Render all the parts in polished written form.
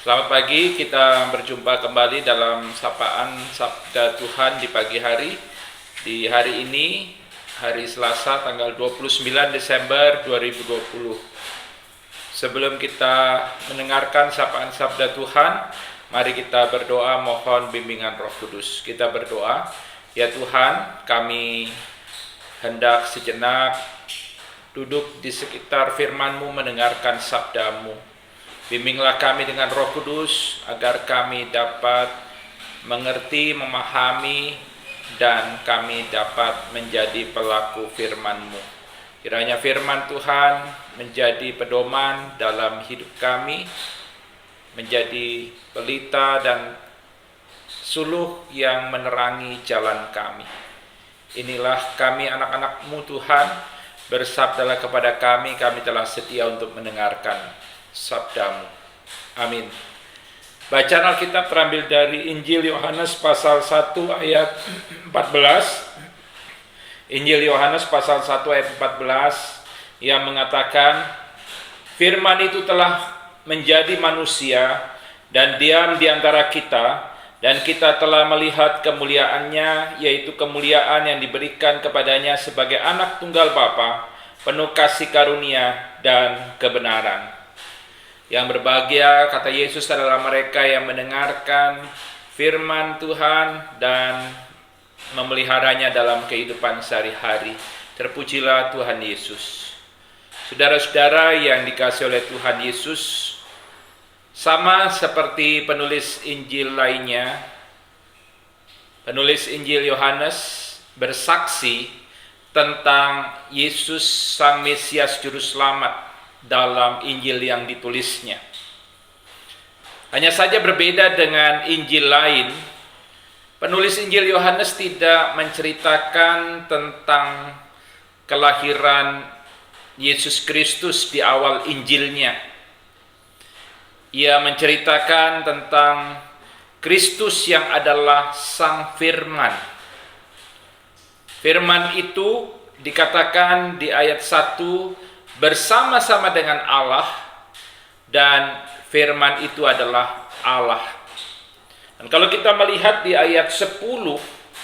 Selamat pagi, kita berjumpa kembali dalam sapaan Sabda Tuhan di pagi hari. Di hari ini, hari Selasa tanggal 29 Desember 2020. Sebelum kita mendengarkan sapaan Sabda Tuhan, mari kita berdoa mohon bimbingan Roh Kudus. Kita berdoa, ya Tuhan, kami hendak sejenak duduk di sekitar firman-Mu mendengarkan sabda-Mu. Bimbinglah kami dengan Roh Kudus agar kami dapat mengerti, memahami, dan kami dapat menjadi pelaku firman-Mu. Kiranya firman Tuhan menjadi pedoman dalam hidup kami, menjadi pelita dan suluh yang menerangi jalan kami. Inilah kami anak-anak-Mu Tuhan, bersabdalah kepada kami telah setia untuk mendengarkan sabda-Mu. Amin. Bacaan Alkitab terambil dari Injil Yohanes pasal 1 ayat 14. Injil Yohanes pasal 1 ayat 14 yang mengatakan, firman itu telah menjadi manusia dan diam di antara kita, dan kita telah melihat kemuliaannya, yaitu kemuliaan yang diberikan kepadanya sebagai anak tunggal Bapa, penuh kasih karunia dan kebenaran. Yang berbahagia, kata Yesus, adalah mereka yang mendengarkan firman Tuhan dan memeliharanya dalam kehidupan sehari-hari. Terpujilah Tuhan Yesus. Saudara-saudara yang dikasihi oleh Tuhan Yesus, sama seperti penulis Injil lainnya, penulis Injil Yohanes bersaksi tentang Yesus Sang Mesias Juru Selamat dalam Injil yang ditulisnya. Hanya saja berbeda dengan Injil lain, penulis Injil Yohanes tidak menceritakan tentang kelahiran Yesus Kristus di awal Injilnya. Ia menceritakan tentang Kristus yang adalah Sang Firman. Firman itu dikatakan di ayat 1 bersama-sama dengan Allah, dan firman itu adalah Allah. Dan kalau kita melihat di ayat 10,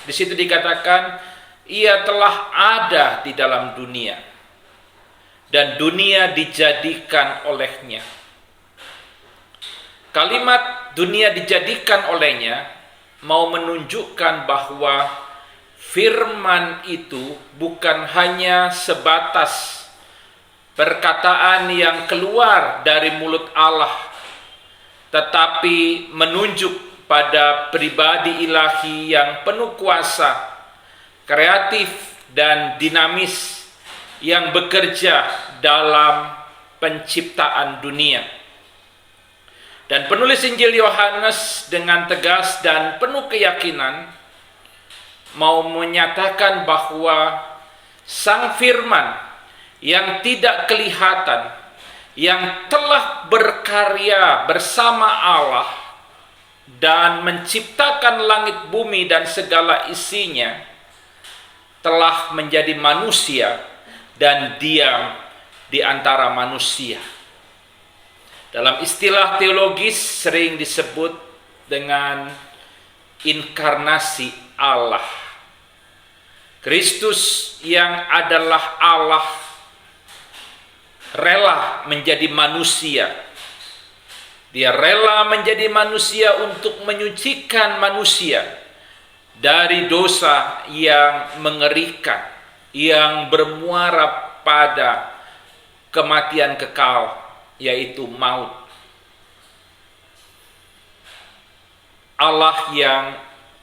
di situ dikatakan ia telah ada di dalam dunia dan dunia dijadikan olehnya. Kalimat dunia dijadikan olehnya mau menunjukkan bahwa firman itu bukan hanya sebatas perkataan yang keluar dari mulut Allah, tetapi menunjuk pada pribadi ilahi yang penuh kuasa, kreatif dan dinamis, yang bekerja dalam penciptaan dunia. Dan penulis Injil Yohanes dengan tegas dan penuh keyakinan mau menyatakan bahwa Sang Firman yang tidak kelihatan, yang telah berkarya bersama Allah dan menciptakan langit bumi dan segala isinya, telah menjadi manusia dan diam di antara manusia. Dalam istilah teologis sering disebut dengan inkarnasi Allah. Kristus yang adalah Allah rela menjadi manusia. Dia rela menjadi manusia untuk menyucikan manusia dari dosa yang mengerikan, yang bermuara pada kematian kekal, yaitu maut. Allah yang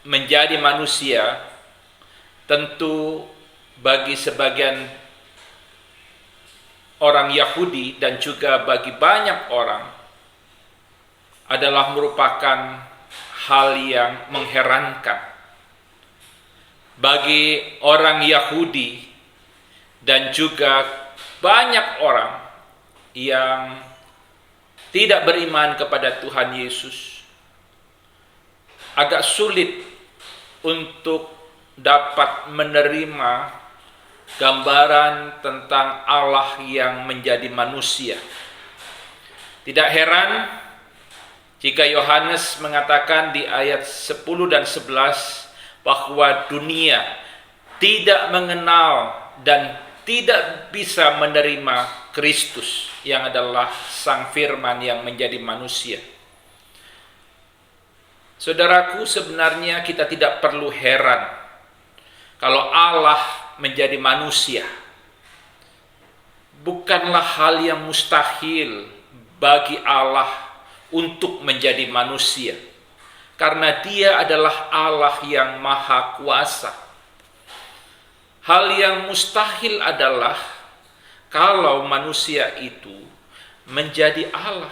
menjadi manusia tentu bagi sebagian orang Yahudi dan juga bagi banyak orang adalah merupakan hal yang mengherankan. Bagi orang Yahudi dan juga banyak orang yang tidak beriman kepada Tuhan Yesus, agak sulit untuk dapat menerima gambaran tentang Allah yang menjadi manusia. Tidak heran Jika Yohanes mengatakan di ayat 10 dan 11 bahwa dunia tidak mengenal dan tidak bisa menerima Kristus yang adalah Sang Firman yang menjadi manusia. Saudaraku, sebenarnya kita tidak perlu heran kalau Allah menjadi manusia. Bukanlah hal yang mustahil bagi Allah untuk menjadi manusia, karena Dia adalah Allah yang maha kuasa. Hal yang mustahil adalah kalau manusia itu menjadi Allah.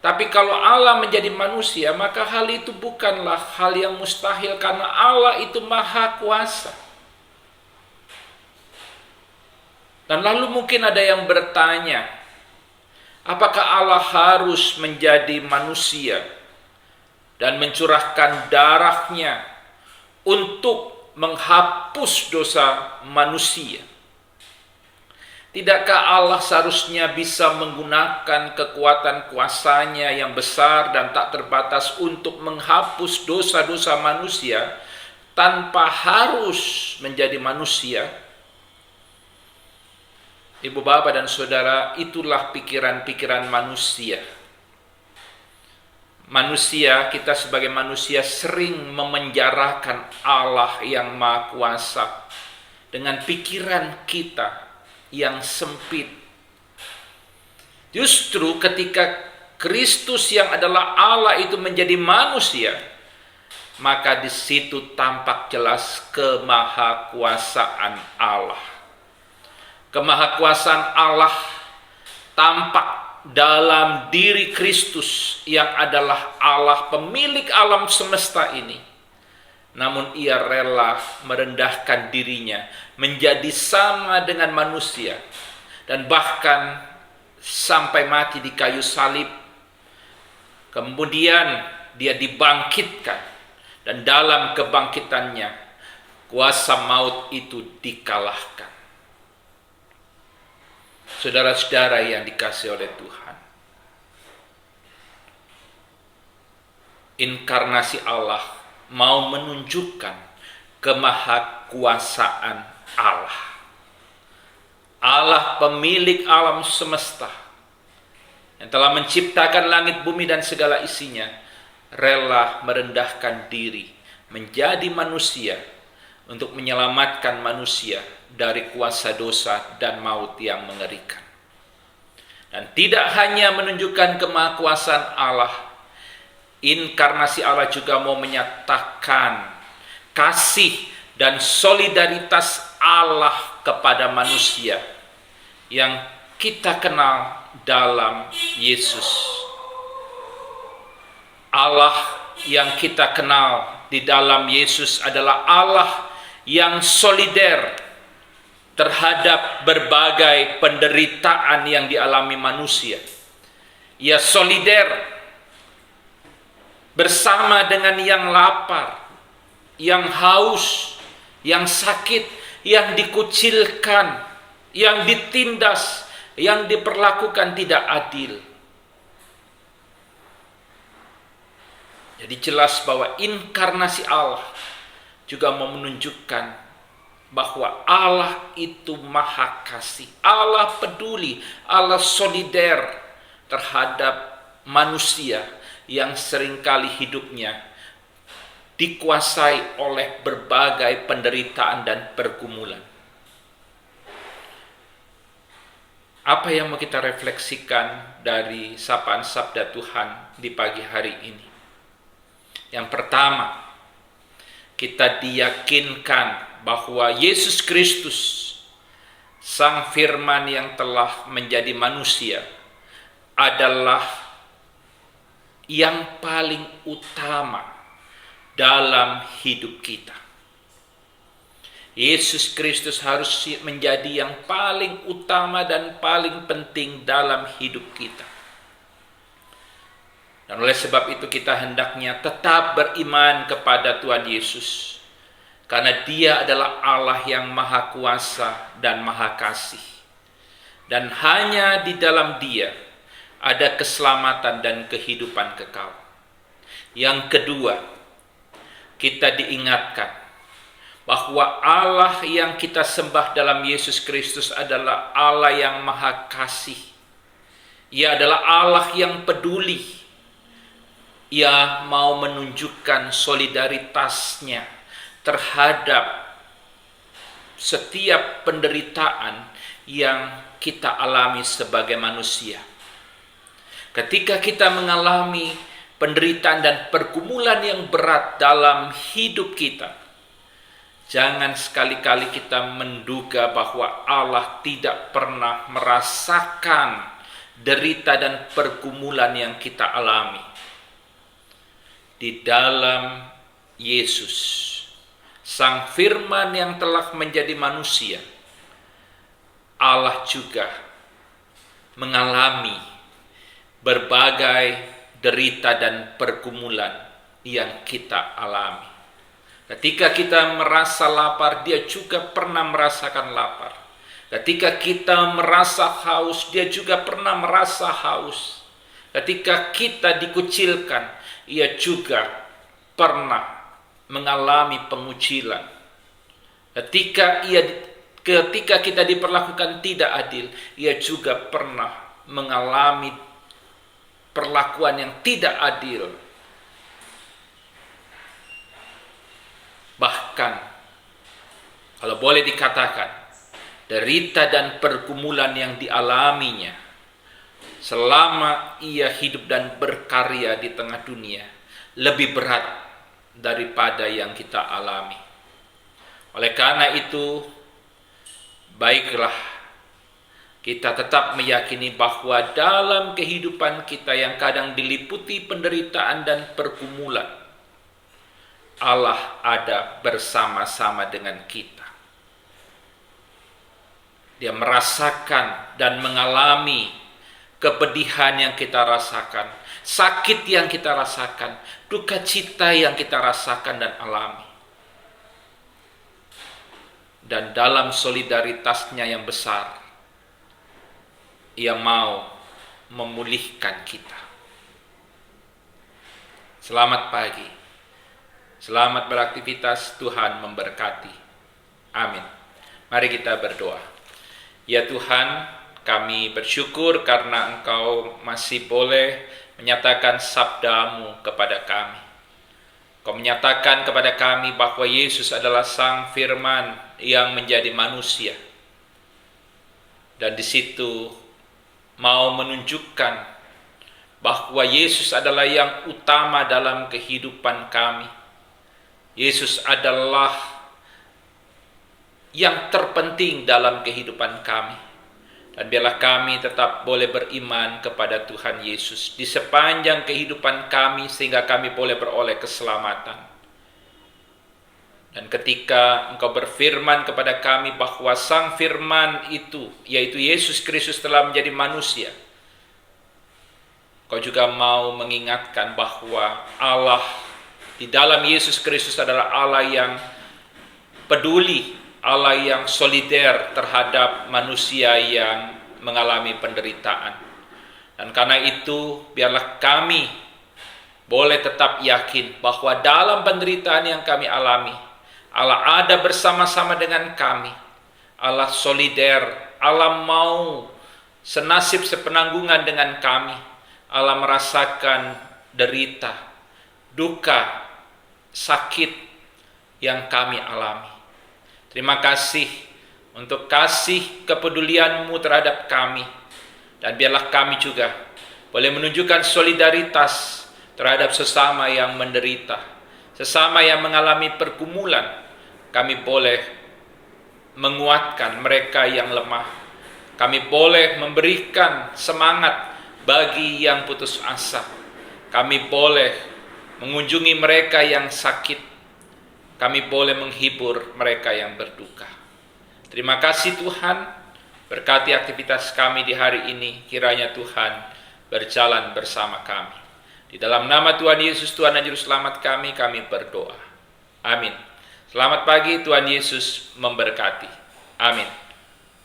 Tapi kalau Allah menjadi manusia, maka hal itu bukanlah hal yang mustahil, karena Allah itu maha kuasa. Dan lalu mungkin ada yang bertanya, apakah Allah harus menjadi manusia dan mencurahkan darahnya untuk menghapus dosa manusia? Tidakkah Allah seharusnya bisa menggunakan kekuatan kuasanya yang besar dan tak terbatas untuk menghapus dosa-dosa manusia tanpa harus menjadi manusia? Ibu, bapak, dan saudara, itulah pikiran-pikiran manusia. Manusia, kita sebagai manusia sering memenjarakan Allah yang maha kuasa dengan pikiran kita yang sempit. Justru ketika Kristus yang adalah Allah itu menjadi manusia, maka di situ tampak jelas kemahakuasaan Allah. Kemahakuasaan Allah tampak dalam diri Kristus yang adalah Allah pemilik alam semesta ini. Namun ia rela merendahkan dirinya menjadi sama dengan manusia, dan bahkan sampai mati di kayu salib. Kemudian dia dibangkitkan, dan dalam kebangkitannya kuasa maut itu dikalahkan. Saudara-saudara yang dikasihi oleh Tuhan, inkarnasi Allah mau menunjukkan kemahakuasaan Allah. Allah pemilik alam semesta yang telah menciptakan langit, bumi, dan segala isinya, rela merendahkan diri menjadi manusia untuk menyelamatkan manusia dari kuasa dosa dan maut yang mengerikan. Dan tidak hanya menunjukkan kemahakuasaan Allah, inkarnasi Allah juga mau menyatakan kasih dan solidaritas Allah kepada manusia yang kita kenal dalam Yesus. Allah yang kita kenal di dalam Yesus adalah Allah yang solider terhadap berbagai penderitaan yang dialami manusia. Ia solider bersama dengan yang lapar, yang haus, yang sakit, yang dikucilkan, yang ditindas, yang diperlakukan tidak adil. Jadi jelas bahwa inkarnasi Allah juga mau menunjukkan bahwa Allah itu maha kasih, Allah peduli, Allah solider terhadap manusia yang seringkali hidupnya dikuasai oleh berbagai penderitaan dan pergumulan. Apa yang mau kita refleksikan dari sapaan sabda Tuhan di pagi hari ini? Yang pertama, kita diyakinkan bahwa Yesus Kristus, Sang Firman yang telah menjadi manusia, adalah yang paling utama dalam hidup kita. Yesus Kristus harus menjadi yang paling utama dan paling penting dalam hidup kita. Dan oleh sebab itu kita hendaknya tetap beriman kepada Tuhan Yesus, karena Dia adalah Allah yang maha kuasa dan maha kasih. Dan hanya di dalam Dia ada keselamatan dan kehidupan kekal. Yang kedua, kita diingatkan bahwa Allah yang kita sembah dalam Yesus Kristus adalah Allah yang Maha Kasih. Ia adalah Allah yang peduli. Ia mau menunjukkan solidaritasnya terhadap setiap penderitaan yang kita alami sebagai manusia. Ketika kita mengalami penderitaan dan pergumulan yang berat dalam hidup kita, jangan sekali-kali kita menduga bahwa Allah tidak pernah merasakan derita dan pergumulan yang kita alami. Di dalam Yesus, Sang Firman yang telah menjadi manusia, Allah juga mengalami berbagai derita dan pergumulan yang kita alami. Ketika kita merasa lapar, Dia juga pernah merasakan lapar. Ketika kita merasa haus, Dia juga pernah merasa haus. Ketika kita dikucilkan, Ia juga pernah mengalami pengucilan. Ketika kita diperlakukan tidak adil, Ia juga pernah mengalami perlakuan yang tidak adil. Bahkan, kalau boleh dikatakan, derita dan pergumulan yang dialaminya selama Ia hidup dan berkarya di tengah dunia lebih berat daripada yang kita alami. Oleh karena itu, baiklah kita tetap meyakini bahwa dalam kehidupan kita yang kadang diliputi penderitaan dan pergumulan, Allah ada bersama-sama dengan kita. Dia merasakan dan mengalami kepedihan yang kita rasakan, sakit yang kita rasakan, duka cita yang kita rasakan dan alami. Dan dalam solidaritasnya yang besar, Ia mau memulihkan kita. Selamat pagi. Selamat beraktivitas, Tuhan memberkati. Amin. Mari kita berdoa. Ya Tuhan, kami bersyukur karena Engkau masih boleh menyatakan sabda-Mu kepada kami. Kau menyatakan kepada kami bahwa Yesus adalah Sang Firman yang menjadi manusia. Dan di situ mau menunjukkan bahwa Yesus adalah yang utama dalam kehidupan kami. Yesus adalah yang terpenting dalam kehidupan kami. Dan biarlah kami tetap boleh beriman kepada Tuhan Yesus di sepanjang kehidupan kami sehingga kami boleh beroleh keselamatan. Dan ketika Engkau berfirman kepada kami bahwa Sang Firman itu, yaitu Yesus Kristus telah menjadi manusia, Engkau juga mau mengingatkan bahwa Allah di dalam Yesus Kristus adalah Allah yang peduli, Allah yang solider terhadap manusia yang mengalami penderitaan. Dan karena itu, biarlah kami boleh tetap yakin bahwa dalam penderitaan yang kami alami, Allah ada bersama-sama dengan kami. Allah solider, Allah mau senasib sepenanggungan dengan kami. Allah merasakan derita, duka, sakit yang kami alami. Terima kasih untuk kasih kepedulian-Mu terhadap kami. Dan biarlah kami juga boleh menunjukkan solidaritas terhadap sesama yang menderita, sesama yang mengalami pergumulan. Kami boleh menguatkan mereka yang lemah. Kami boleh memberikan semangat bagi yang putus asa. Kami boleh mengunjungi mereka yang sakit. Kami boleh menghibur mereka yang berduka. Terima kasih Tuhan, berkati aktivitas kami di hari ini. Kiranya Tuhan berjalan bersama kami. Di dalam nama Tuhan Yesus, Tuhan dan Juru Selamat kami berdoa. Amin. Selamat pagi, Tuhan Yesus memberkati. Amin.